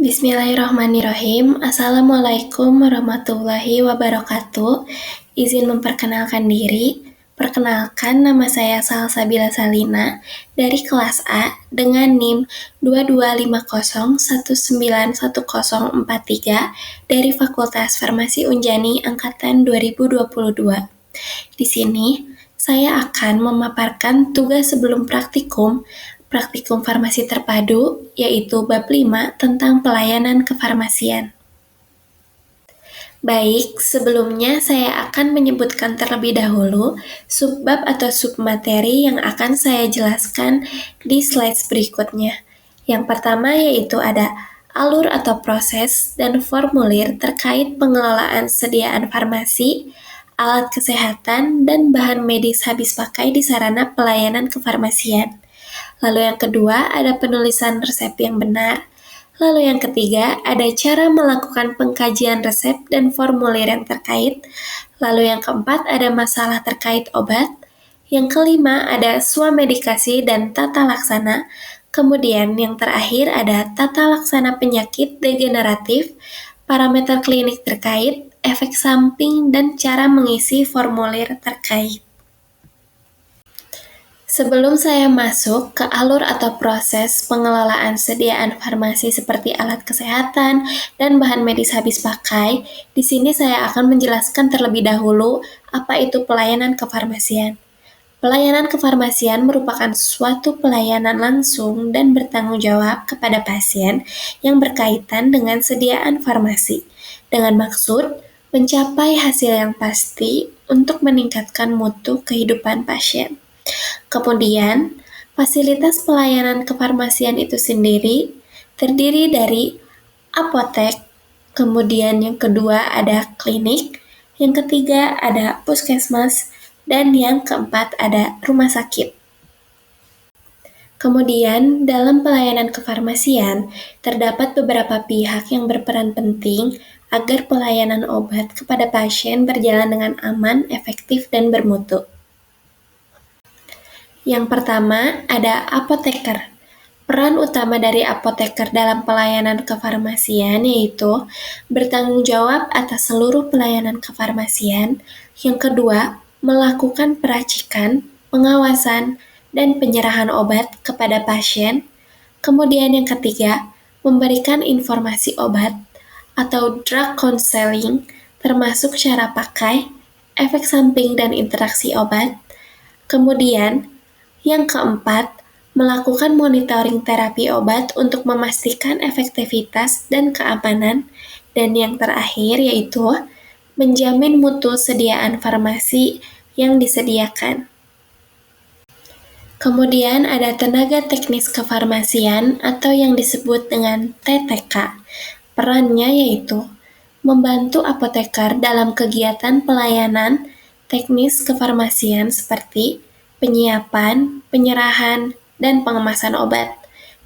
Bismillahirrahmanirrahim. Assalamualaikum warahmatullahi wabarakatuh. Izin memperkenalkan diri. Perkenalkan, nama saya Salsabila Salina dari kelas A dengan NIM 2250191043 dari Fakultas Farmasi Unjani angkatan 2022. Di sini, saya akan memaparkan tugas sebelum praktikum farmasi terpadu, yaitu bab 5 tentang pelayanan kefarmasian. Baik, sebelumnya saya akan menyebutkan terlebih dahulu subbab atau submateri yang akan saya jelaskan di slide berikutnya. Yang pertama yaitu ada alur atau proses dan formulir terkait pengelolaan sediaan farmasi, alat kesehatan, dan bahan medis habis pakai di sarana pelayanan kefarmasian. Lalu yang kedua ada penulisan resep yang benar. Lalu yang ketiga ada cara melakukan pengkajian resep dan formulir yang terkait. Lalu yang keempat ada masalah terkait obat. Yang kelima ada swamedikasi dan tata laksana. Kemudian yang terakhir ada tata laksana penyakit degeneratif, parameter klinik terkait, efek samping, dan cara mengisi formulir terkait. Sebelum saya masuk ke alur atau proses pengelolaan sediaan farmasi seperti alat kesehatan dan bahan medis habis pakai, di sini saya akan menjelaskan terlebih dahulu apa itu pelayanan kefarmasian. Pelayanan kefarmasian merupakan suatu pelayanan langsung dan bertanggung jawab kepada pasien yang berkaitan dengan sediaan farmasi, dengan maksud mencapai hasil yang pasti untuk meningkatkan mutu kehidupan pasien. Kemudian, fasilitas pelayanan kefarmasian itu sendiri terdiri dari apotek, kemudian yang kedua ada klinik, yang ketiga ada puskesmas, dan yang keempat ada rumah sakit. Kemudian, dalam pelayanan kefarmasian, terdapat beberapa pihak yang berperan penting agar pelayanan obat kepada pasien berjalan dengan aman, efektif, dan bermutu. Yang pertama, ada apoteker. Peran utama dari apoteker dalam pelayanan kefarmasian yaitu bertanggung jawab atas seluruh pelayanan kefarmasian. Yang kedua, melakukan peracikan, pengawasan, dan penyerahan obat kepada pasien. Kemudian yang ketiga, memberikan informasi obat atau drug counseling, termasuk cara pakai, efek samping, dan interaksi obat. Kemudian, yang keempat, melakukan monitoring terapi obat untuk memastikan efektivitas dan keamanan. Dan yang terakhir yaitu menjamin mutu sediaan farmasi yang disediakan. Kemudian ada tenaga teknis kefarmasian atau yang disebut dengan TTK. Perannya yaitu membantu apoteker dalam kegiatan pelayanan teknis kefarmasian seperti penyiapan, penyerahan, dan pengemasan obat.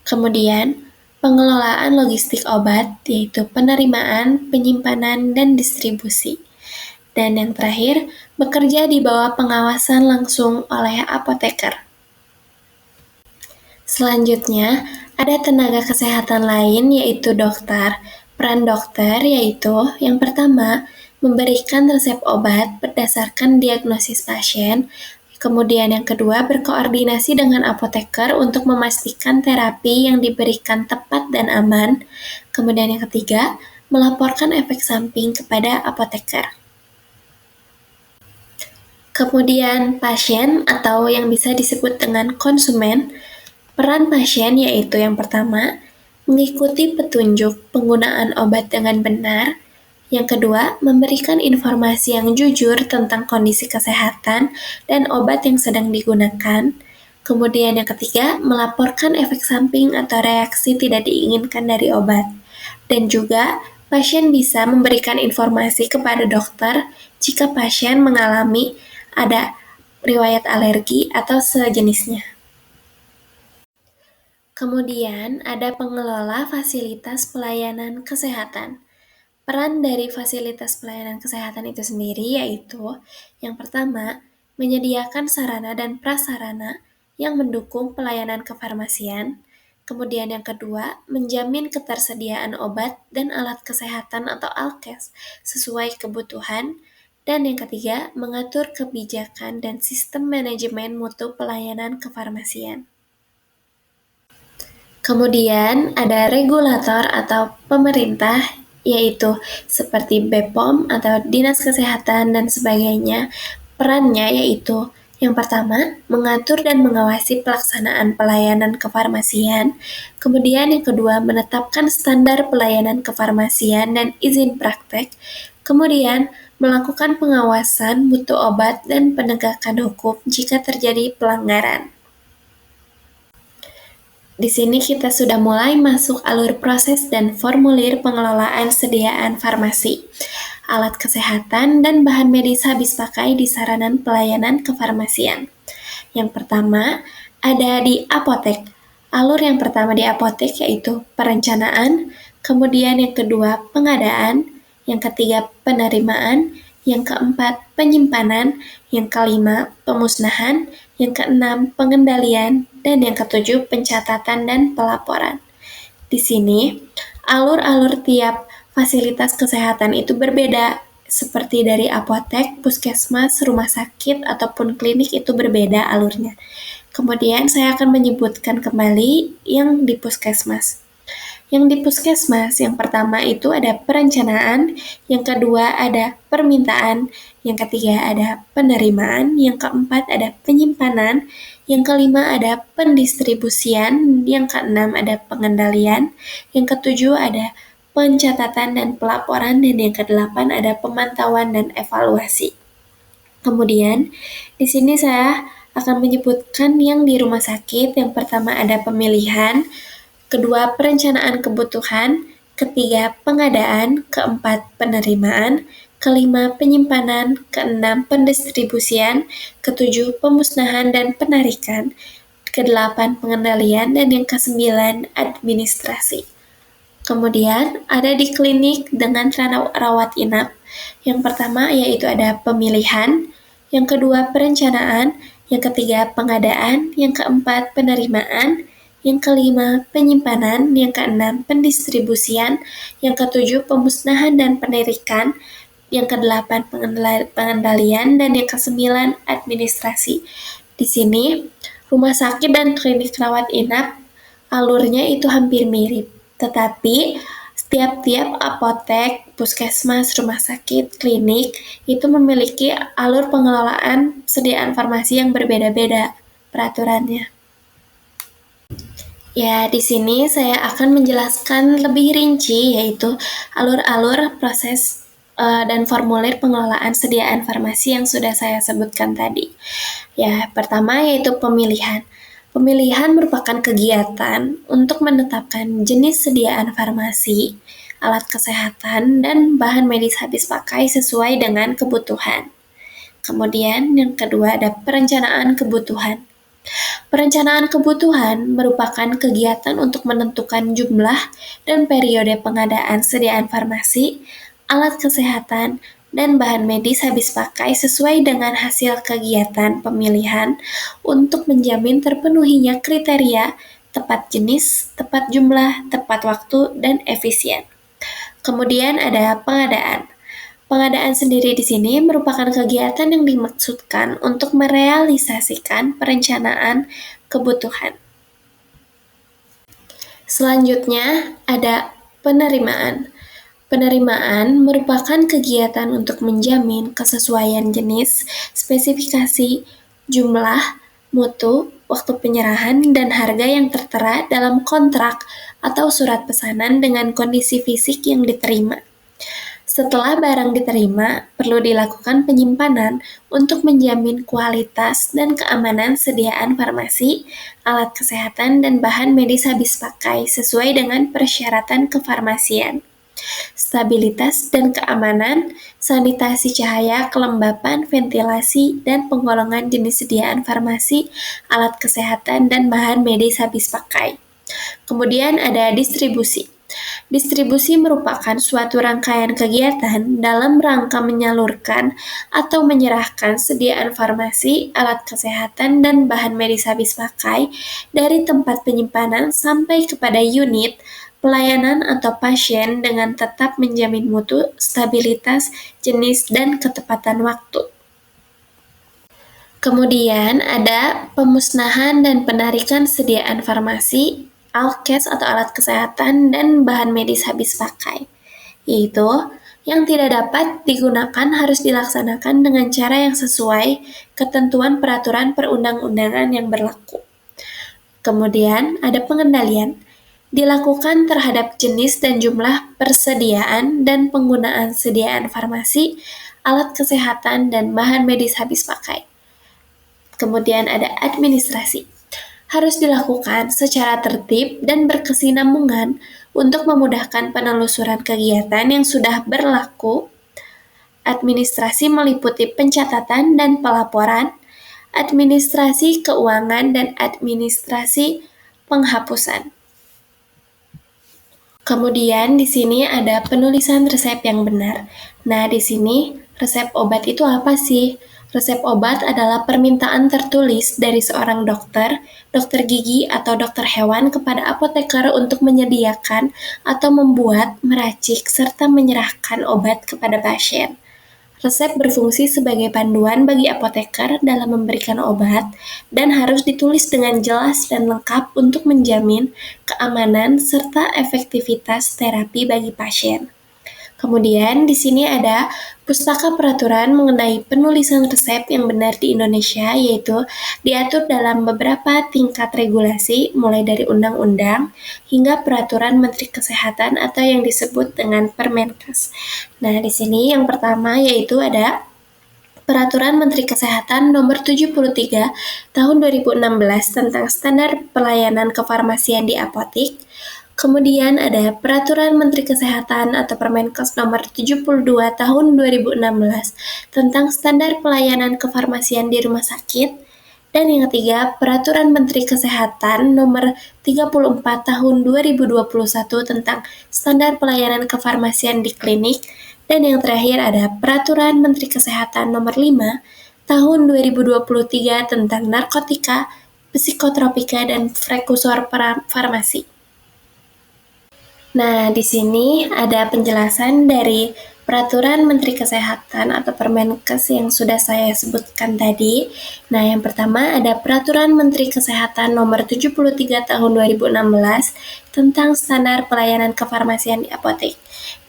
Kemudian, pengelolaan logistik obat, yaitu penerimaan, penyimpanan, dan distribusi. Dan yang terakhir, bekerja di bawah pengawasan langsung oleh apoteker. Selanjutnya, ada tenaga kesehatan lain yaitu dokter. Peran dokter yaitu yang pertama, memberikan resep obat berdasarkan diagnosis pasien. Kemudian yang kedua, berkoordinasi dengan apoteker untuk memastikan terapi yang diberikan tepat dan aman. Kemudian yang ketiga, melaporkan efek samping kepada apoteker. Kemudian pasien atau yang bisa disebut dengan konsumen. Peran pasien yaitu yang pertama, mengikuti petunjuk penggunaan obat dengan benar. Yang kedua, memberikan informasi yang jujur tentang kondisi kesehatan dan obat yang sedang digunakan. Kemudian yang ketiga, melaporkan efek samping atau reaksi tidak diinginkan dari obat. Dan juga, pasien bisa memberikan informasi kepada dokter jika pasien mengalami ada riwayat alergi atau sejenisnya. Kemudian ada pengelola fasilitas pelayanan kesehatan. Peran dari fasilitas pelayanan kesehatan itu sendiri yaitu yang pertama, menyediakan sarana dan prasarana yang mendukung pelayanan kefarmasian. Kemudian yang kedua, menjamin ketersediaan obat dan alat kesehatan atau alkes sesuai kebutuhan. Dan yang ketiga, mengatur kebijakan dan sistem manajemen mutu pelayanan kefarmasian. Kemudian ada regulator atau pemerintah, yaitu seperti BPOM atau Dinas Kesehatan dan sebagainya. Perannya yaitu yang pertama, mengatur dan mengawasi pelaksanaan pelayanan kefarmasian. Kemudian yang kedua, menetapkan standar pelayanan kefarmasian dan izin praktek. Kemudian, melakukan pengawasan mutu obat dan penegakan hukum jika terjadi pelanggaran. Di sini kita sudah mulai masuk alur proses dan formulir pengelolaan sediaan farmasi, alat kesehatan, dan bahan medis habis pakai di saranan pelayanan kefarmasian. Yang pertama, ada di apotek. Alur yang pertama di apotek yaitu perencanaan, kemudian yang kedua pengadaan, yang ketiga penerimaan, yang keempat penyimpanan, yang kelima pemusnahan, yang keenam pengendalian, dan yang ketujuh pencatatan dan pelaporan. Di sini, alur-alur tiap fasilitas kesehatan itu berbeda, seperti dari apotek, puskesmas, rumah sakit, ataupun klinik itu berbeda alurnya. Kemudian saya akan menyebutkan kembali yang di puskesmas. Yang di puskesmas, yang pertama itu ada perencanaan, yang kedua ada permintaan, yang ketiga ada penerimaan, yang keempat ada penyimpanan, yang kelima ada pendistribusian, yang keenam ada pengendalian, yang ketujuh ada pencatatan dan pelaporan, dan yang kedelapan ada pemantauan dan evaluasi. Kemudian, di sini saya akan menyebutkan yang di rumah sakit. Yang pertama ada pemilihan, kedua perencanaan kebutuhan, ketiga pengadaan, keempat penerimaan, kelima penyimpanan, keenam pendistribusian, ketujuh pemusnahan dan penarikan, kedelapan pengendalian, dan yang kesembilan administrasi. Kemudian ada di klinik dengan rawat inap. Yang pertama yaitu ada pemilihan, yang kedua perencanaan, yang ketiga pengadaan, yang keempat penerimaan, yang kelima penyimpanan, yang keenam pendistribusian, yang ketujuh pemusnahan dan penarikan, yang kedelapan pengendalian, dan yang kesembilan administrasi. Di sini, rumah sakit dan klinik rawat inap alurnya itu hampir mirip, tetapi tiap-tiap apotek, puskesmas, rumah sakit, klinik itu memiliki alur pengelolaan sediaan farmasi yang berbeda-beda peraturannya. Ya, di sini saya akan menjelaskan lebih rinci, yaitu alur-alur proses dan formulir pengelolaan sediaan farmasi yang sudah saya sebutkan tadi. Ya, pertama yaitu pemilihan. Pemilihan merupakan kegiatan untuk menetapkan jenis sediaan farmasi, alat kesehatan, dan bahan medis habis pakai sesuai dengan kebutuhan. Kemudian yang kedua ada perencanaan kebutuhan. Perencanaan kebutuhan merupakan kegiatan untuk menentukan jumlah dan periode pengadaan sediaan farmasi, alat kesehatan, dan bahan medis habis pakai sesuai dengan hasil kegiatan pemilihan untuk menjamin terpenuhinya kriteria tepat jenis, tepat jumlah, tepat waktu, dan efisien. Kemudian ada pengadaan. Pengadaan sendiri di sini merupakan kegiatan yang dimaksudkan untuk merealisasikan perencanaan kebutuhan. Selanjutnya ada penerimaan. Penerimaan merupakan kegiatan untuk menjamin kesesuaian jenis, spesifikasi, jumlah, mutu, waktu penyerahan, dan harga yang tertera dalam kontrak atau surat pesanan dengan kondisi fisik yang diterima. Setelah barang diterima, perlu dilakukan penyimpanan untuk menjamin kualitas dan keamanan sediaan farmasi, alat kesehatan, dan bahan medis habis pakai sesuai dengan persyaratan kefarmasian. Stabilitas dan keamanan, sanitasi cahaya, kelembapan, ventilasi, dan penggolongan jenis sediaan farmasi, alat kesehatan, dan bahan medis habis pakai. Kemudian ada distribusi. Distribusi merupakan suatu rangkaian kegiatan dalam rangka menyalurkan atau menyerahkan sediaan farmasi, alat kesehatan, dan bahan medis habis pakai dari tempat penyimpanan sampai kepada unit pelayanan atau pasien dengan tetap menjamin mutu, stabilitas, jenis, dan ketepatan waktu. Kemudian ada pemusnahan dan penarikan sediaan farmasi, alkes atau alat kesehatan, dan bahan medis habis pakai, yaitu yang tidak dapat digunakan harus dilaksanakan dengan cara yang sesuai ketentuan peraturan perundang-undangan yang berlaku. Kemudian ada pengendalian, dilakukan terhadap jenis dan jumlah persediaan dan penggunaan sediaan farmasi, alat kesehatan, dan bahan medis habis pakai. Kemudian ada administrasi. Harus dilakukan secara tertib dan berkesinambungan untuk memudahkan penelusuran kegiatan yang sudah berlaku. Administrasi meliputi pencatatan dan pelaporan, administrasi keuangan, dan administrasi penghapusan. Kemudian di sini ada penulisan resep yang benar. Nah, di sini resep obat itu apa sih? Resep obat adalah permintaan tertulis dari seorang dokter, dokter gigi, atau dokter hewan kepada apoteker untuk menyediakan atau membuat, meracik, serta menyerahkan obat kepada pasien. Resep berfungsi sebagai panduan bagi apoteker dalam memberikan obat dan harus ditulis dengan jelas dan lengkap untuk menjamin keamanan serta efektivitas terapi bagi pasien. Kemudian di sini ada Pustaka Peraturan mengenai penulisan resep yang benar di Indonesia, yaitu diatur dalam beberapa tingkat regulasi mulai dari undang-undang hingga peraturan Menteri Kesehatan atau yang disebut dengan Permenkes. Nah, di sini yang pertama yaitu ada Peraturan Menteri Kesehatan Nomor 73 Tahun 2016 tentang standar pelayanan kefarmasian di apotik. Kemudian ada Peraturan Menteri Kesehatan atau Permenkes Nomor 72 Tahun 2016 tentang standar pelayanan kefarmasian di rumah sakit. Dan yang ketiga, Peraturan Menteri Kesehatan Nomor 34 Tahun 2021 tentang standar pelayanan kefarmasian di klinik. Dan yang terakhir ada Peraturan Menteri Kesehatan Nomor 5 Tahun 2023 tentang narkotika, psikotropika, dan prekursor farmasi. Nah, di sini ada penjelasan dari Peraturan Menteri Kesehatan atau Permenkes yang sudah saya sebutkan tadi. Nah, yang pertama ada Peraturan Menteri Kesehatan Nomor 73 Tahun 2016 tentang standar pelayanan kefarmasian di apotek.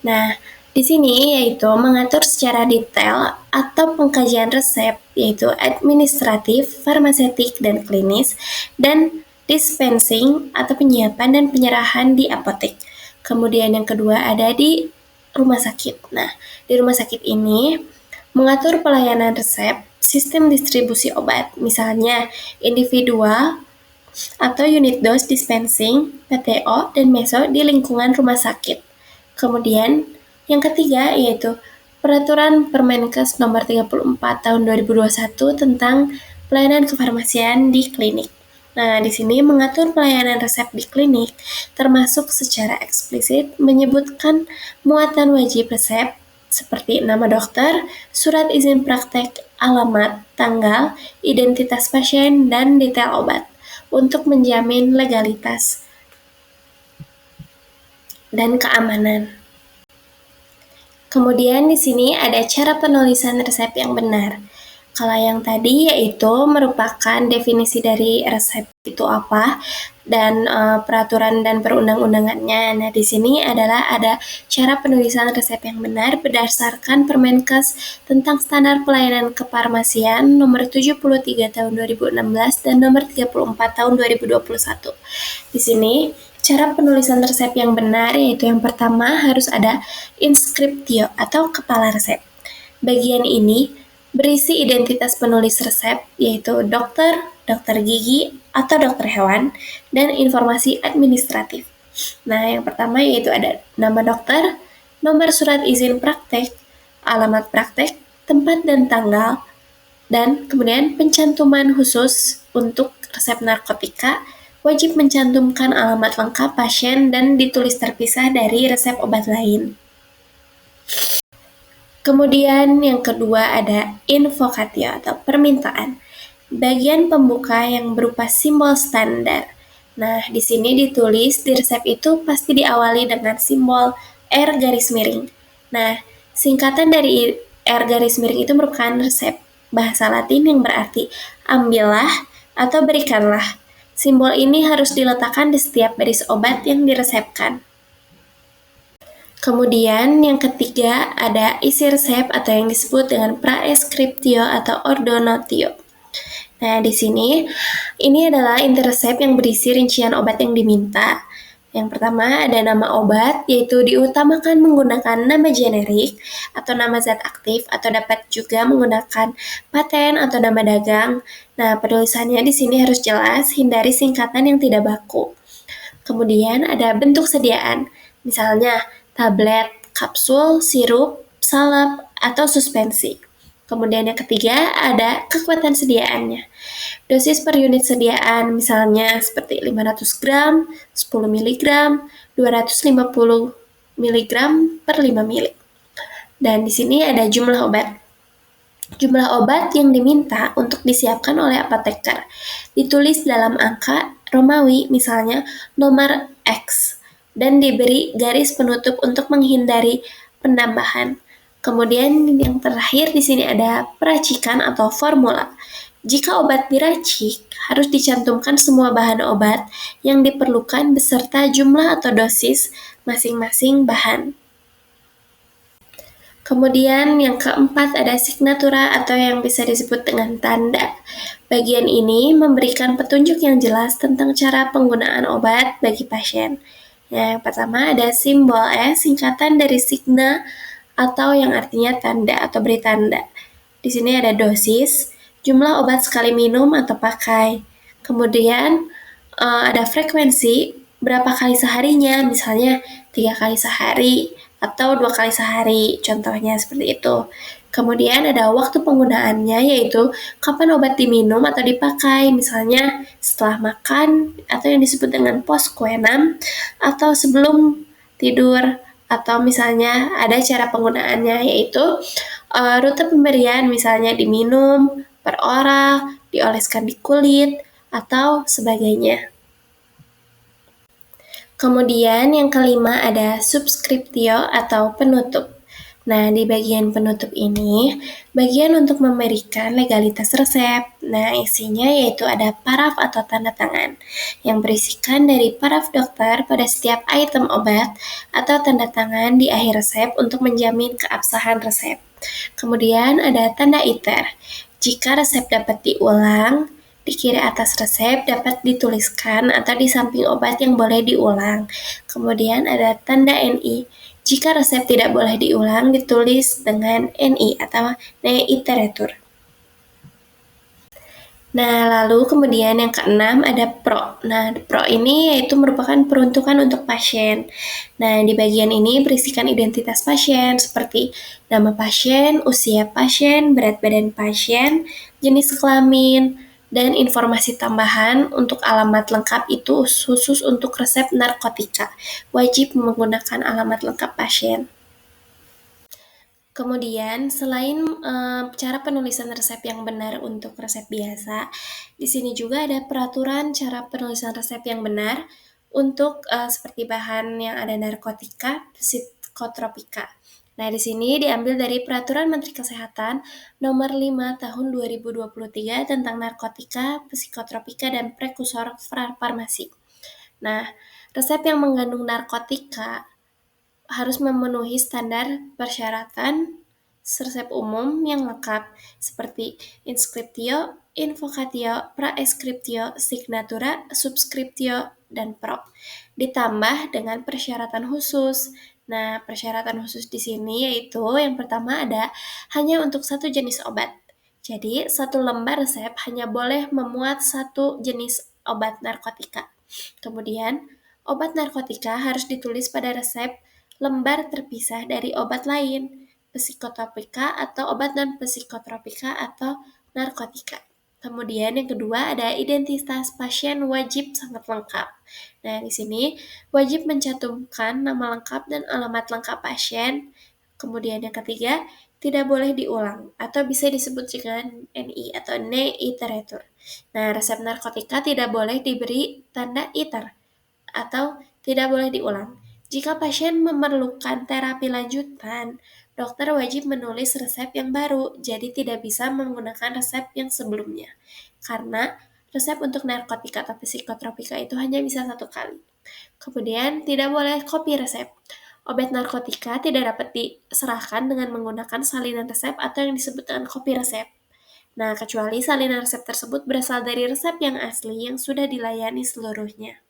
Nah, di sini yaitu mengatur secara detail atau pengkajian resep, yaitu administratif, farmasetik, dan klinis, dan dispensing atau penyiapan dan penyerahan di apotek. Kemudian yang kedua ada di rumah sakit. Nah, di rumah sakit ini mengatur pelayanan resep, sistem distribusi obat, misalnya individual atau unit dose dispensing, PTO, dan meso di lingkungan rumah sakit. Kemudian yang ketiga yaitu Peraturan Permenkes Nomor 34 Tahun 2021 tentang pelayanan kefarmasian di klinik. Nah, di sini mengatur pelayanan resep di klinik, termasuk secara eksplisit menyebutkan muatan wajib resep seperti nama dokter, surat izin praktek, alamat, tanggal, identitas pasien, dan detail obat untuk menjamin legalitas dan keamanan. Kemudian di sini ada cara penulisan resep yang benar. Kalau yang tadi yaitu merupakan definisi dari resep itu apa dan peraturan dan perundang-undangannya. Nah, di sini adalah ada cara penulisan resep yang benar berdasarkan Permenkes tentang standar pelayanan kefarmasian Nomor 73 Tahun 2016 dan Nomor 34 Tahun 2021. Di sini cara penulisan resep yang benar yaitu yang pertama harus ada inskriptio atau kepala resep. Bagian ini berisi identitas penulis resep, yaitu dokter, dokter gigi, atau dokter hewan, dan informasi administratif. Nah, yang pertama yaitu ada nama dokter, nomor surat izin praktek, alamat praktek, tempat dan tanggal, dan kemudian pencantuman khusus untuk resep narkotika, wajib mencantumkan alamat lengkap pasien dan ditulis terpisah dari resep obat lain. Kemudian yang kedua ada invocatio atau permintaan. Bagian pembuka yang berupa simbol standar. Nah, di sini ditulis di resep itu pasti diawali dengan simbol R garis miring. Nah, singkatan dari R garis miring itu merupakan resep bahasa Latin yang berarti ambillah atau berikanlah. Simbol ini harus diletakkan di setiap baris obat yang diresepkan. Kemudian yang ketiga ada isi resep atau yang disebut dengan praeskriptio atau ordonatio. Nah, di sini ini adalah inti resep yang berisi rincian obat yang diminta. Yang pertama ada nama obat, yaitu diutamakan menggunakan nama generik atau nama zat aktif atau dapat juga menggunakan paten atau nama dagang. Nah, penulisannya di sini harus jelas, hindari singkatan yang tidak baku. Kemudian ada bentuk sediaan, misalnya tablet, kapsul, sirup, salep, atau suspensi. Kemudian yang ketiga ada kekuatan sediaannya. Dosis per unit sediaan misalnya seperti 500 gram, 10 mg, 250 mg per 5 ml. Dan di sini ada jumlah obat. Jumlah obat yang diminta untuk disiapkan oleh apoteker ditulis dalam angka Romawi, misalnya nomor X, dan diberi garis penutup untuk menghindari penambahan. Kemudian yang terakhir di sini ada peracikan atau formula. Jika obat diracik, harus dicantumkan semua bahan obat yang diperlukan beserta jumlah atau dosis masing-masing bahan. Kemudian yang keempat ada signatura atau yang bisa disebut dengan tanda. Bagian ini memberikan petunjuk yang jelas tentang cara penggunaan obat bagi pasien. Yang pertama ada simbol S, singkatan dari signa atau yang artinya tanda atau beri tanda. Di sini ada dosis, jumlah obat sekali minum atau pakai. Kemudian ada frekuensi, berapa kali seharinya, misalnya 3 kali sehari atau 2 kali sehari, contohnya seperti itu. Kemudian ada waktu penggunaannya, yaitu kapan obat diminum atau dipakai, misalnya setelah makan atau yang disebut dengan postquenam atau sebelum tidur, atau misalnya ada cara penggunaannya, yaitu rute pemberian, misalnya diminum per oral, dioleskan di kulit, atau sebagainya. Kemudian yang kelima ada subscriptio atau penutup. Nah, di bagian penutup ini, bagian untuk memberikan legalitas resep. Nah, isinya yaitu ada paraf atau tanda tangan yang berisikan dari paraf dokter pada setiap item obat atau tanda tangan di akhir resep untuk menjamin keabsahan resep. Kemudian ada tanda iter. Jika resep dapat diulang, di kiri atas resep dapat dituliskan atau di samping obat yang boleh diulang. Kemudian ada tanda NI. Jika resep tidak boleh diulang, ditulis dengan NI atau ne iteratur. Nah, lalu kemudian yang keenam ada pro. Nah, pro ini yaitu merupakan peruntukan untuk pasien. Nah, di bagian ini berisikan identitas pasien seperti nama pasien, usia pasien, berat badan pasien, jenis kelamin, dan informasi tambahan untuk alamat lengkap itu khusus untuk resep narkotika. Wajib menggunakan alamat lengkap pasien. Kemudian, selain cara penulisan resep yang benar untuk resep biasa, di sini juga ada peraturan cara penulisan resep yang benar untuk seperti bahan yang ada narkotika, psikotropika. Nah, di sini diambil dari Peraturan Menteri Kesehatan Nomor 5 Tahun 2023 tentang narkotika, psikotropika, dan prekursor farmasi. Nah, resep yang mengandung narkotika harus memenuhi standar persyaratan resep umum yang lengkap seperti inscriptio, invocatio, praescriptio, signatura, subscriptio, dan pro. Ditambah dengan persyaratan khusus. Nah, persyaratan khusus di sini yaitu yang pertama ada hanya untuk satu jenis obat. Jadi, satu lembar resep hanya boleh memuat satu jenis obat narkotika. Kemudian, obat narkotika harus ditulis pada resep lembar terpisah dari obat lain, psikotropika atau obat non-psikotropika atau narkotika. Kemudian yang kedua ada identitas pasien wajib sangat lengkap. Nah, di sini wajib mencantumkan nama lengkap dan alamat lengkap pasien. Kemudian yang ketiga, tidak boleh diulang atau bisa disebut dengan NI atau ne iterator. Nah, resep narkotika tidak boleh diberi tanda iter atau tidak boleh diulang. Jika pasien memerlukan terapi lanjutan, dokter wajib menulis resep yang baru, jadi tidak bisa menggunakan resep yang sebelumnya. Karena resep untuk narkotika atau psikotropika itu hanya bisa satu kali. Kemudian, tidak boleh copy resep. Obat narkotika tidak dapat diserahkan dengan menggunakan salinan resep atau yang disebut dengan copy resep. Nah, kecuali salinan resep tersebut berasal dari resep yang asli yang sudah dilayani seluruhnya.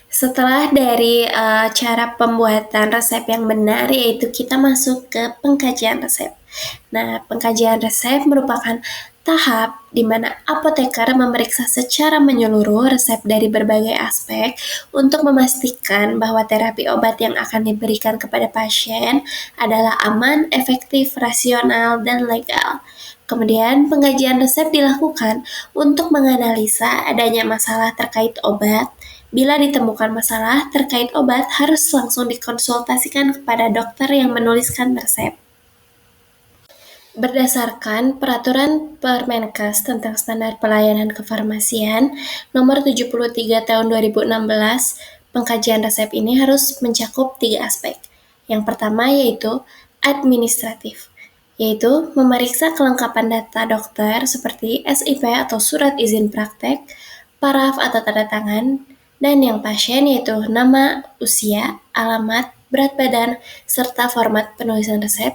Setelah dari cara pembuatan resep yang benar, yaitu kita masuk ke pengkajian resep. Nah, pengkajian resep merupakan tahap di mana apoteker memeriksa secara menyeluruh resep dari berbagai aspek untuk memastikan bahwa terapi obat yang akan diberikan kepada pasien adalah aman, efektif, rasional, dan legal. Kemudian, pengkajian resep dilakukan untuk menganalisa adanya masalah terkait obat. Bila ditemukan masalah terkait obat, harus langsung dikonsultasikan kepada dokter yang menuliskan resep. Berdasarkan Peraturan Permenkes tentang Standar Pelayanan Kefarmasian Nomor 73 Tahun 2016, pengkajian resep ini harus mencakup 3 aspek. Yang pertama yaitu administratif, yaitu memeriksa kelengkapan data dokter seperti SIP atau surat izin praktek, paraf atau tanda tangan, dan yang pasien yaitu nama, usia, alamat, berat badan, serta format penulisan resep.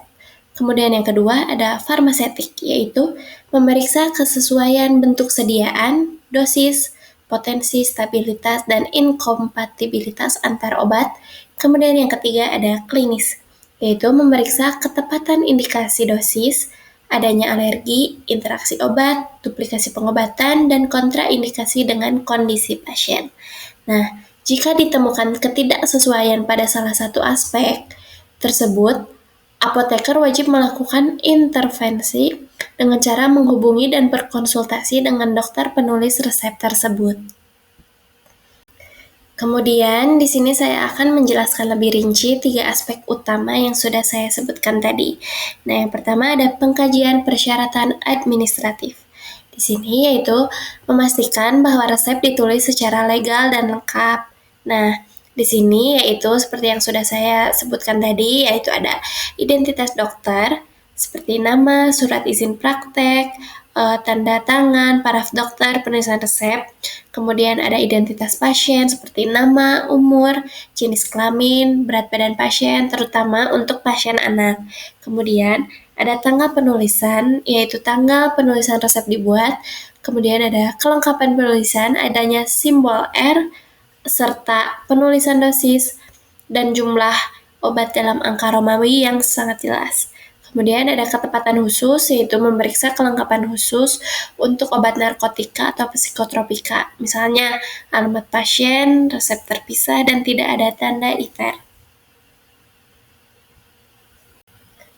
Kemudian yang kedua ada farmasetik, yaitu memeriksa kesesuaian bentuk sediaan, dosis, potensi stabilitas, dan inkompatibilitas antar obat. Kemudian yang ketiga ada klinis, yaitu memeriksa ketepatan indikasi dosis, adanya alergi, interaksi obat, duplikasi pengobatan, dan kontraindikasi dengan kondisi pasien. Nah, jika ditemukan ketidaksesuaian pada salah satu aspek tersebut, apoteker wajib melakukan intervensi dengan cara menghubungi dan berkonsultasi dengan dokter penulis resep tersebut. Kemudian, di sini saya akan menjelaskan lebih rinci 3 aspek utama yang sudah saya sebutkan tadi. Nah, yang pertama ada pengkajian persyaratan administratif. Di sini yaitu memastikan bahwa resep ditulis secara legal dan lengkap. Nah, di sini yaitu seperti yang sudah saya sebutkan tadi, yaitu ada identitas dokter, seperti nama, surat izin praktek, tanda tangan, paraf dokter, penulisan resep. Kemudian ada identitas pasien seperti nama, umur, jenis kelamin, berat badan pasien, terutama untuk pasien anak. Kemudian ada tanggal penulisan, yaitu tanggal penulisan resep dibuat. Kemudian ada kelengkapan penulisan, adanya simbol R, serta penulisan dosis dan jumlah obat dalam angka Romawi yang sangat jelas. Kemudian ada ketepatan khusus, yaitu memeriksa kelengkapan khusus untuk obat narkotika atau psikotropika. Misalnya, alamat pasien, resep terpisah, dan tidak ada tanda ITER.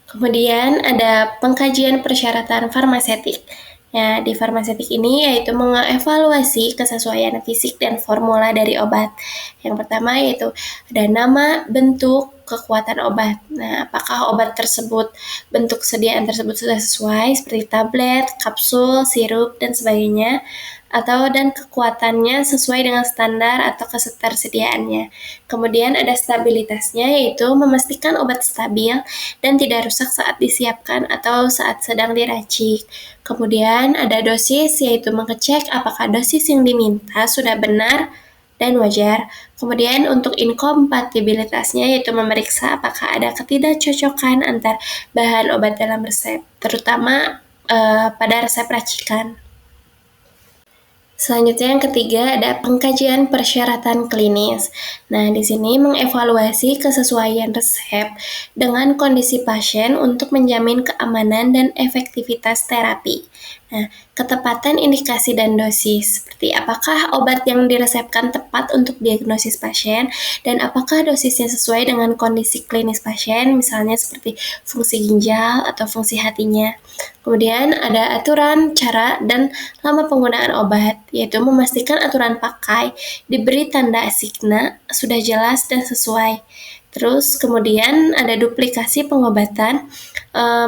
Kemudian ada pengkajian persyaratan farmasetik. Nah, di farmasetik ini yaitu mengevaluasi kesesuaian fisik dan formula dari obat. Yang pertama yaitu ada nama, bentuk, kekuatan obat. Nah, apakah obat tersebut, bentuk sediaan tersebut sudah sesuai seperti tablet, kapsul, sirup, dan sebagainya, dan kekuatannya sesuai dengan standar atau ketersediaannya. Kemudian ada stabilitasnya, yaitu memastikan obat stabil dan tidak rusak saat disiapkan atau saat sedang diracik. Kemudian ada dosis, yaitu mengecek apakah dosis yang diminta sudah benar dan wajar. Kemudian untuk inkompatibilitasnya, yaitu memeriksa apakah ada ketidakcocokan antar bahan obat dalam resep, terutama pada resep racikan. Selanjutnya yang ketiga ada pengkajian persyaratan klinis. Nah, di sini mengevaluasi kesesuaian resep dengan kondisi pasien untuk menjamin keamanan dan efektivitas terapi. Nah, ketepatan indikasi dan dosis, seperti apakah obat yang diresepkan tepat untuk diagnosis pasien dan apakah dosisnya sesuai dengan kondisi klinis pasien, misalnya seperti fungsi ginjal atau fungsi hatinya. Kemudian ada aturan, cara, dan lama penggunaan obat, yaitu memastikan aturan pakai, diberi tanda signa, sudah jelas dan sesuai. Terus kemudian ada duplikasi pengobatan,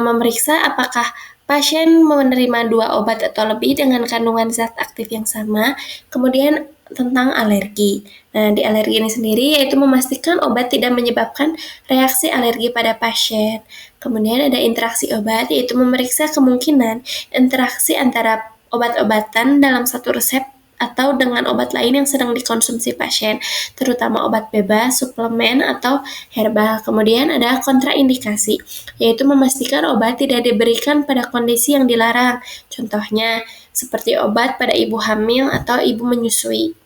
memeriksa apakah pasien menerima 2 obat atau lebih dengan kandungan zat aktif yang sama. Kemudian tentang alergi. Nah, di alergi ini sendiri yaitu memastikan obat tidak menyebabkan reaksi alergi pada pasien. Kemudian ada interaksi obat, yaitu memeriksa kemungkinan interaksi antara obat-obatan dalam satu resep atau dengan obat lain yang sedang dikonsumsi pasien, terutama obat bebas, suplemen, atau herbal. Kemudian ada kontraindikasi, yaitu memastikan obat tidak diberikan pada kondisi yang dilarang. Contohnya, seperti obat pada ibu hamil atau ibu menyusui.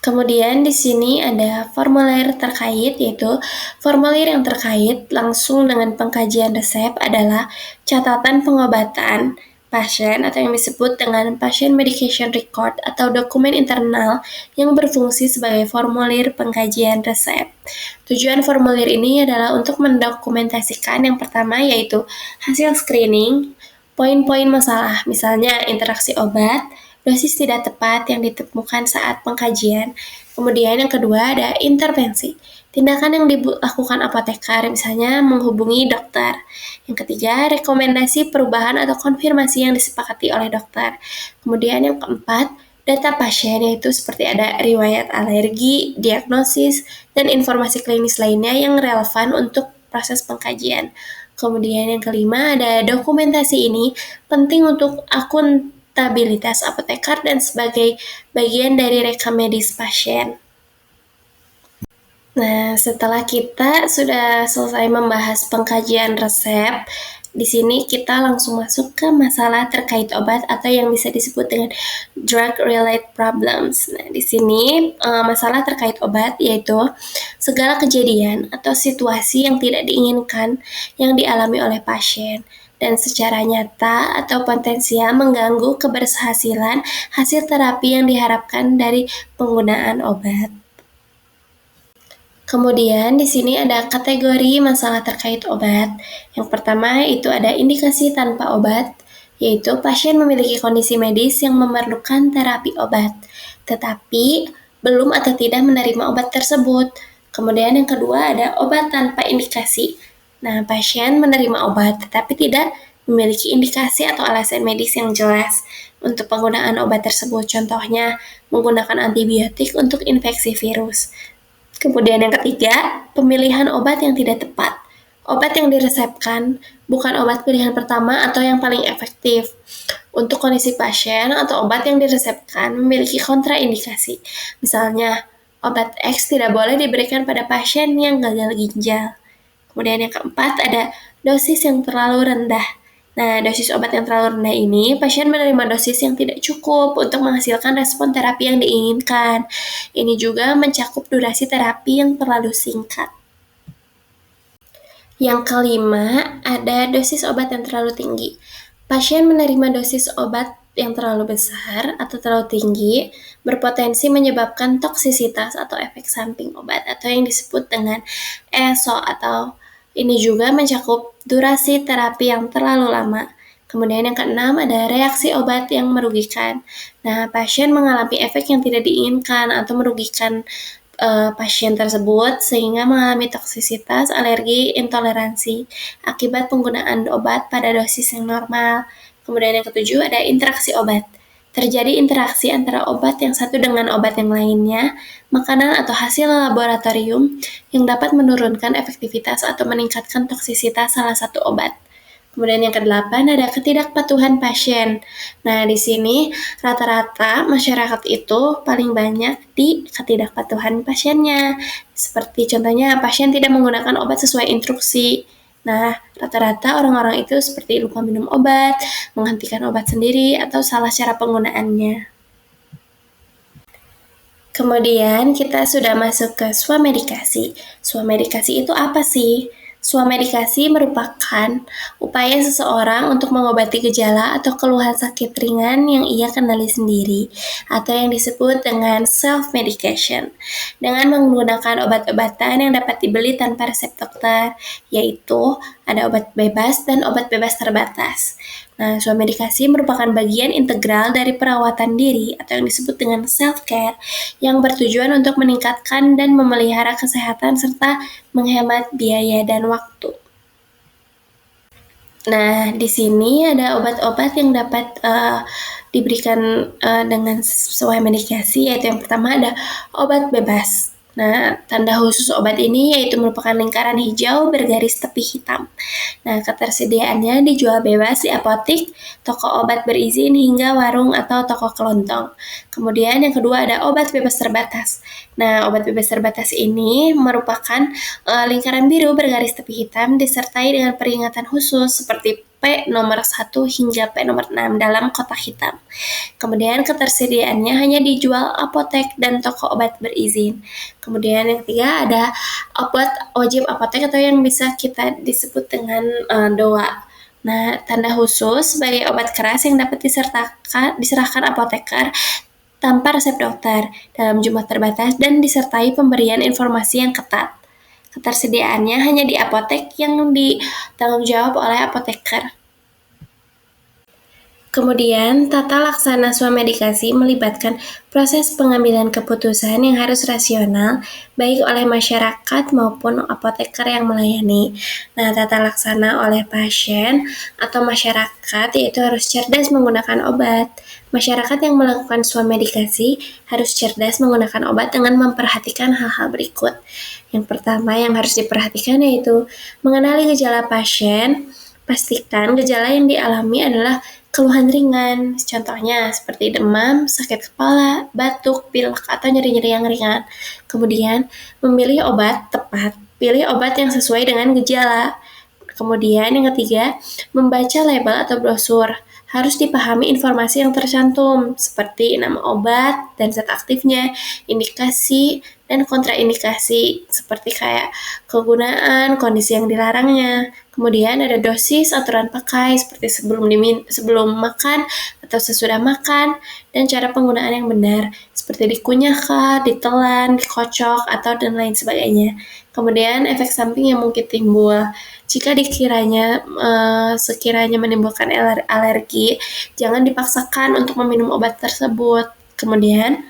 Kemudian di sini ada formulir terkait, yaitu formulir yang terkait langsung dengan pengkajian resep adalah catatan pengobatan pasien atau yang disebut dengan patient medication record atau dokumen internal yang berfungsi sebagai formulir pengkajian resep. Tujuan formulir ini adalah untuk mendokumentasikan yang pertama yaitu hasil screening, poin-poin masalah, misalnya interaksi obat, dosis tidak tepat yang ditemukan saat pengkajian. Kemudian yang kedua ada intervensi, tindakan yang dilakukan apoteker, misalnya menghubungi dokter. Yang ketiga, rekomendasi perubahan atau konfirmasi yang disepakati oleh dokter. Kemudian yang keempat, data pasien, yaitu seperti ada riwayat alergi, diagnosis, dan informasi klinis lainnya yang relevan untuk proses pengkajian. Kemudian yang kelima ada dokumentasi ini penting untuk akuntabilitas apoteker dan sebagai bagian dari rekam medis pasien. Nah, setelah kita sudah selesai membahas pengkajian resep, di sini kita langsung masuk ke masalah terkait obat atau yang bisa disebut dengan drug-related problems. Nah, di sini masalah terkait obat yaitu segala kejadian atau situasi yang tidak diinginkan yang dialami oleh pasien dan secara nyata atau potensial mengganggu keberhasilan hasil terapi yang diharapkan dari penggunaan obat. Kemudian di sini ada kategori masalah terkait obat. Yang pertama itu ada indikasi tanpa obat, yaitu pasien memiliki kondisi medis yang memerlukan terapi obat, tetapi belum atau tidak menerima obat tersebut. Kemudian yang kedua ada obat tanpa indikasi. Nah, pasien menerima obat tetapi tidak memiliki indikasi atau alasan medis yang jelas untuk penggunaan obat tersebut. Contohnya, menggunakan antibiotik untuk infeksi virus. Kemudian yang ketiga, pemilihan obat yang tidak tepat. Obat yang diresepkan bukan obat pilihan pertama atau yang paling efektif. Untuk kondisi pasien atau obat yang diresepkan memiliki kontraindikasi. Misalnya, obat X tidak boleh diberikan pada pasien yang gagal ginjal. Kemudian yang keempat ada dosis yang terlalu rendah. Nah, dosis obat yang terlalu rendah ini, pasien menerima dosis yang tidak cukup untuk menghasilkan respon terapi yang diinginkan. Ini juga mencakup durasi terapi yang terlalu singkat. Yang kelima, ada dosis obat yang terlalu tinggi. Pasien menerima dosis obat yang terlalu besar atau terlalu tinggi berpotensi menyebabkan toksisitas atau efek samping obat atau yang disebut dengan ESO atau ini juga mencakup durasi terapi yang terlalu lama. Kemudian yang keenam ada reaksi obat yang merugikan. Nah, pasien mengalami efek yang tidak diinginkan atau merugikan pasien tersebut sehingga mengalami toksisitas, alergi, intoleransi akibat penggunaan obat pada dosis yang normal. Kemudian yang ketujuh ada interaksi obat. Terjadi interaksi antara obat yang satu dengan obat yang lainnya, makanan atau hasil laboratorium yang dapat menurunkan efektivitas atau meningkatkan toksisitas salah satu obat. Kemudian yang kedelapan ada ketidakpatuhan pasien. Nah, di sini rata-rata masyarakat itu paling banyak di ketidakpatuhan pasiennya. Seperti contohnya pasien tidak menggunakan obat sesuai instruksi. Nah, rata-rata orang-orang itu seperti lupa minum obat, menghentikan obat sendiri, atau salah cara penggunaannya. Kemudian kita sudah masuk ke swamedikasi. Swamedikasi itu apa sih? Swamedikasi merupakan upaya seseorang untuk mengobati gejala atau keluhan sakit ringan yang ia kenali sendiri, atau yang disebut dengan self-medication, dengan menggunakan obat-obatan yang dapat dibeli tanpa resep dokter, yaitu ada obat bebas dan obat bebas terbatas. Nah, swamedikasi merupakan bagian integral dari perawatan diri atau yang disebut dengan self-care yang bertujuan untuk meningkatkan dan memelihara kesehatan serta menghemat biaya dan waktu. Nah, di sini ada obat-obat yang dapat diberikan dengan sesuai medikasi, yaitu yang pertama ada obat bebas. Nah, tanda khusus obat ini yaitu merupakan lingkaran hijau bergaris tepi hitam. Nah, ketersediaannya dijual bebas di apotik, toko obat berizin, hingga warung atau toko kelontong. Kemudian yang kedua ada obat bebas terbatas. Nah, obat bebas terbatas ini merupakan lingkaran biru bergaris tepi hitam disertai dengan peringatan khusus seperti P nomor 1 hingga P nomor 6 dalam kotak hitam. Kemudian ketersediaannya hanya dijual apotek dan toko obat berizin. Kemudian yang ketiga ada obat wajib apotek atau yang bisa kita disebut dengan DOA. Nah, tanda khusus sebagai obat keras yang dapat diserahkan apoteker tanpa resep dokter dalam jumlah terbatas dan disertai pemberian informasi yang ketat. Ketersediaannya hanya di apotek yang ditanggung jawab oleh apoteker. Kemudian, tata laksana swamedikasi melibatkan proses pengambilan keputusan yang harus rasional, baik oleh masyarakat maupun apoteker yang melayani. Nah, tata laksana oleh pasien atau masyarakat yaitu harus cerdas menggunakan obat. Masyarakat yang melakukan swamedikasi harus cerdas menggunakan obat dengan memperhatikan hal-hal berikut. Yang pertama yang harus diperhatikan yaitu mengenali gejala pasien. Pastikan gejala yang dialami adalah keluhan ringan, contohnya seperti demam, sakit kepala, batuk, pilek, atau nyeri-nyeri yang ringan. Kemudian, memilih obat tepat. Pilih obat yang sesuai dengan gejala. Kemudian yang ketiga, membaca label atau brosur. Harus dipahami informasi yang tercantum, seperti nama obat dan zat aktifnya, indikasi, dan kontraindikasi, seperti kayak kegunaan, kondisi yang dilarangnya. Kemudian ada dosis, aturan pakai, seperti sebelum makan atau sesudah makan, dan cara penggunaan yang benar, seperti dikunyahkan, ditelan, dikocok, atau dan lain sebagainya. Kemudian efek samping yang mungkin timbul. Jika sekiranya menimbulkan alergi, jangan dipaksakan untuk meminum obat tersebut. Kemudian,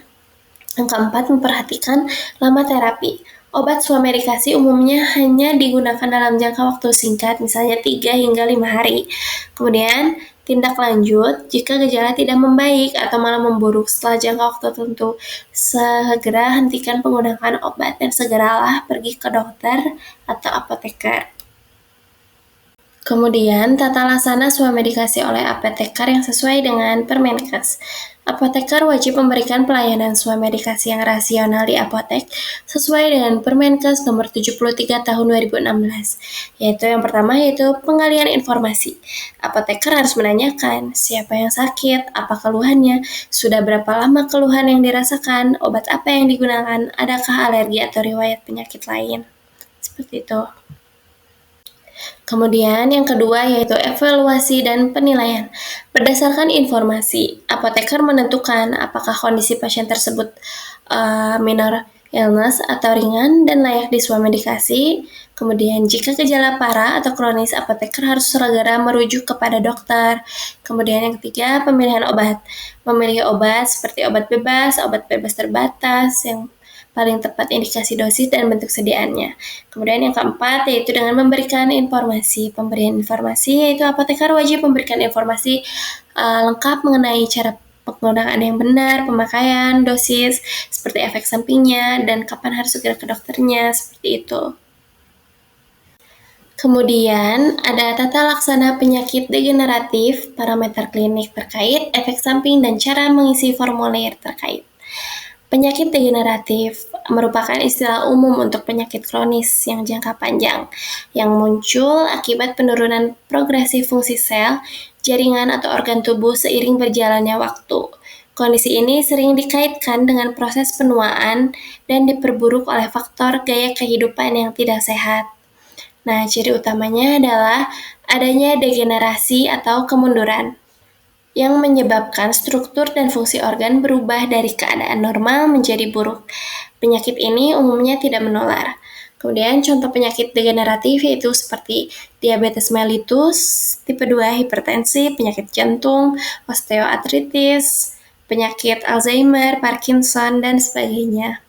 yang keempat, memperhatikan lama terapi. Obat swamedikasi umumnya hanya digunakan dalam jangka waktu singkat, misalnya 3 hingga 5 hari. Kemudian, tindak lanjut jika gejala tidak membaik atau malah memburuk setelah jangka waktu tertentu. Segera hentikan penggunaan obat dan segeralah pergi ke dokter atau apoteker. Kemudian, tata laksana swamedikasi oleh apoteker yang sesuai dengan Permenkes. Apoteker wajib memberikan pelayanan swamedikasi yang rasional di apotek sesuai dengan Permenkes nomor 73 tahun 2016. Yaitu yang pertama yaitu penggalian informasi. Apoteker harus menanyakan siapa yang sakit, apa keluhannya, sudah berapa lama keluhan yang dirasakan, obat apa yang digunakan, adakah alergi atau riwayat penyakit lain. Seperti itu. Kemudian yang kedua yaitu evaluasi dan penilaian. Berdasarkan informasi, apoteker menentukan apakah kondisi pasien tersebut minor illness atau ringan dan layak diswamedikasi. Kemudian jika gejala parah atau kronis, apoteker harus segera merujuk kepada dokter. Kemudian yang ketiga, pemilihan obat. Memilih obat seperti obat bebas terbatas yang paling tepat indikasi dosis dan bentuk sediaannya. Kemudian yang keempat yaitu dengan memberikan informasi. Pemberian informasi yaitu apoteker wajib memberikan informasi lengkap mengenai cara penggunaan yang benar, pemakaian, dosis, seperti efek sampingnya, dan kapan harus segera ke dokternya, seperti itu. Kemudian ada tata laksana penyakit degeneratif, parameter klinik terkait, efek samping, dan cara mengisi formulir terkait. Penyakit degeneratif merupakan istilah umum untuk penyakit kronis yang jangka panjang, yang muncul akibat penurunan progresif fungsi sel, jaringan atau organ tubuh seiring berjalannya waktu. Kondisi ini sering dikaitkan dengan proses penuaan dan diperburuk oleh faktor gaya kehidupan yang tidak sehat. Nah, ciri utamanya adalah adanya degenerasi atau kemunduran yang menyebabkan struktur dan fungsi organ berubah dari keadaan normal menjadi buruk. Penyakit ini umumnya tidak menular. Kemudian contoh penyakit degeneratif yaitu seperti diabetes mellitus, tipe 2 hipertensi, penyakit jantung, osteoartritis, penyakit Alzheimer, Parkinson, dan sebagainya.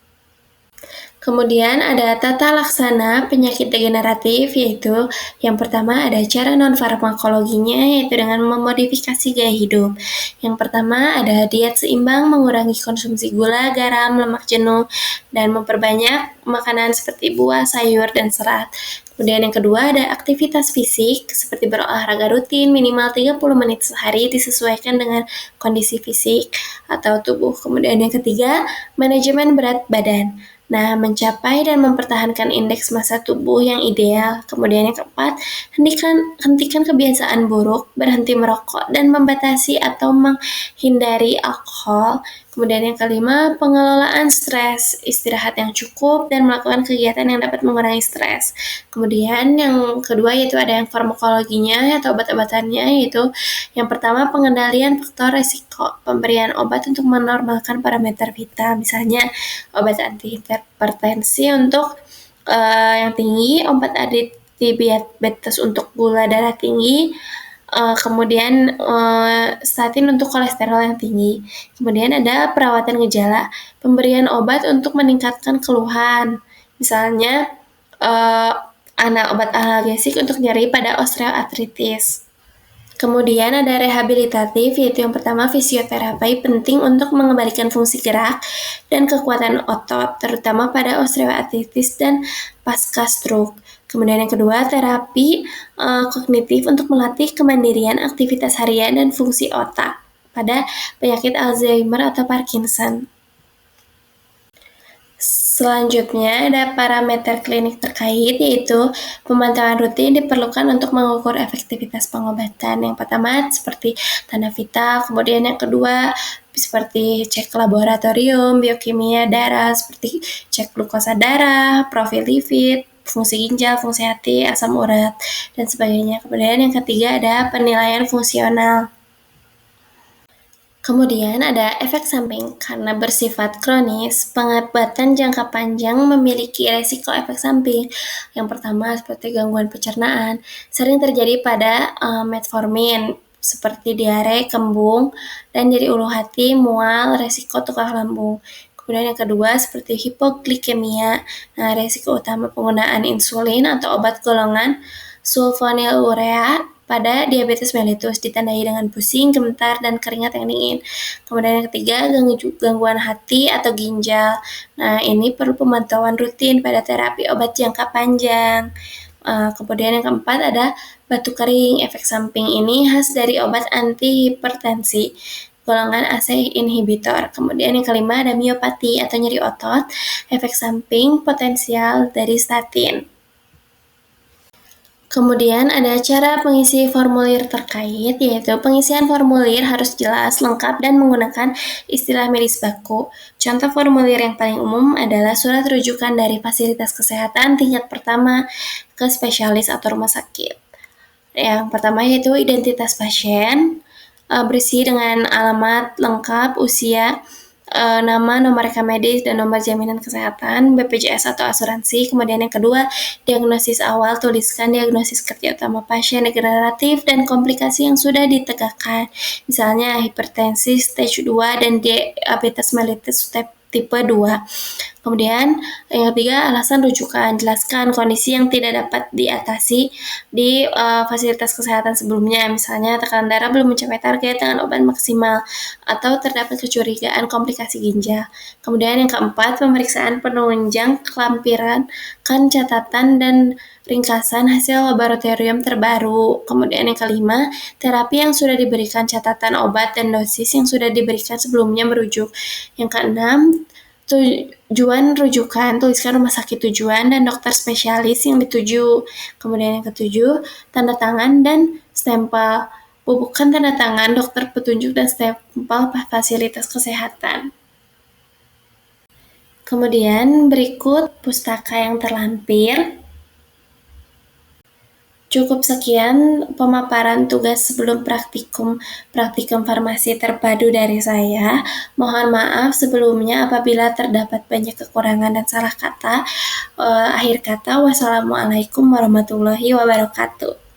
Kemudian ada tata laksana penyakit degeneratif, yaitu yang pertama ada cara non-farmakologinya, yaitu dengan memodifikasi gaya hidup. Yang pertama ada diet seimbang, mengurangi konsumsi gula, garam, lemak jenuh, dan memperbanyak makanan seperti buah, sayur, dan serat. Kemudian yang kedua ada aktivitas fisik, seperti berolahraga rutin minimal 30 menit sehari disesuaikan dengan kondisi fisik atau tubuh. Kemudian yang ketiga, manajemen berat badan. Nah, mencapai dan mempertahankan indeks massa tubuh yang ideal. Kemudian yang keempat, hentikan kebiasaan buruk, berhenti merokok, dan membatasi atau menghindari alkohol. Kemudian yang kelima, pengelolaan stres, istirahat yang cukup, dan melakukan kegiatan yang dapat mengurangi stres. Kemudian yang kedua yaitu ada yang farmakologinya atau obat-obatannya, yaitu yang pertama pengendalian faktor resiko, pemberian obat untuk menormalkan parameter vital, misalnya obat antihipertensi untuk yang tinggi, obat antidiabetes untuk gula darah tinggi, kemudian statin untuk kolesterol yang tinggi. Kemudian ada perawatan gejala, pemberian obat untuk meningkatkan keluhan, misalnya obat analgesik untuk nyeri pada osteoartritis. Kemudian ada rehabilitatif, yaitu yang pertama fisioterapi penting untuk mengembalikan fungsi gerak dan kekuatan otot, terutama pada osteoartritis dan pasca stroke. Kemudian yang kedua, terapi kognitif untuk melatih kemandirian aktivitas harian dan fungsi otak pada penyakit Alzheimer atau Parkinson. Selanjutnya ada parameter klinik terkait, yaitu pemantauan rutin diperlukan untuk mengukur efektivitas pengobatan. Yang pertama seperti tanda vital, kemudian yang kedua seperti cek laboratorium, biokimia darah, seperti cek glukosa darah, profil lipid, fungsi ginjal, fungsi hati, asam urat, dan sebagainya. Kemudian yang ketiga ada penilaian fungsional. Kemudian ada efek samping. Karena bersifat kronis, pengobatan jangka panjang memiliki resiko efek samping. Yang pertama seperti gangguan pencernaan, sering terjadi pada metformin, seperti diare, kembung, dan nyeri ulu hati, mual, resiko tukar lambung. Kemudian yang kedua seperti hipoglikemia. Nah, resiko utama penggunaan insulin atau obat golongan sulfonylurea pada diabetes mellitus ditandai dengan pusing, gemetar, dan keringat yang dingin. Kemudian yang ketiga, gangguan hati atau ginjal. Nah, ini perlu pemantauan rutin pada terapi obat jangka panjang. Kemudian yang keempat ada batu kering. Efek samping ini khas dari obat antihipertensi golongan AC inhibitor. Kemudian yang kelima ada miopati atau nyeri otot. Efek samping potensial dari statin. Kemudian ada cara pengisi formulir terkait, yaitu pengisian formulir harus jelas, lengkap, dan menggunakan istilah medis baku. Contoh formulir yang paling umum adalah surat rujukan dari fasilitas kesehatan tingkat pertama ke spesialis atau rumah sakit. Yang pertama yaitu identitas pasien, berisi dengan alamat lengkap, usia, nama, nomor rekam medis, dan nomor jaminan kesehatan, BPJS atau asuransi. Kemudian yang kedua, diagnosis awal, tuliskan diagnosis kerja utama pasien, degeneratif, dan komplikasi yang sudah ditegakkan. Misalnya hipertensi stage 2 dan diabetes mellitus tipe 2. Kemudian yang ketiga, alasan rujukan. Jelaskan kondisi yang tidak dapat diatasi di fasilitas kesehatan sebelumnya. Misalnya tekanan darah belum mencapai target dengan obat maksimal atau terdapat kecurigaan komplikasi ginjal. Kemudian yang keempat, pemeriksaan penunjang kelampiran kan catatan dan ringkasan hasil laboratorium terbaru. Kemudian yang kelima, terapi yang sudah diberikan catatan obat dan dosis yang sudah diberikan sebelumnya merujuk. Yang keenam, tujuan rujukan, tuliskan rumah sakit tujuan dan dokter spesialis yang dituju. Kemudian yang ketujuh, tanda tangan dan stempel. Bubukan tanda tangan dokter petunjuk dan stempel fasilitas kesehatan. Kemudian berikut pustaka yang terlampir. Cukup sekian pemaparan tugas sebelum praktikum farmasi terpadu dari saya. Mohon maaf sebelumnya apabila terdapat banyak kekurangan dan salah kata. Akhir kata, wassalamualaikum warahmatullahi wabarakatuh.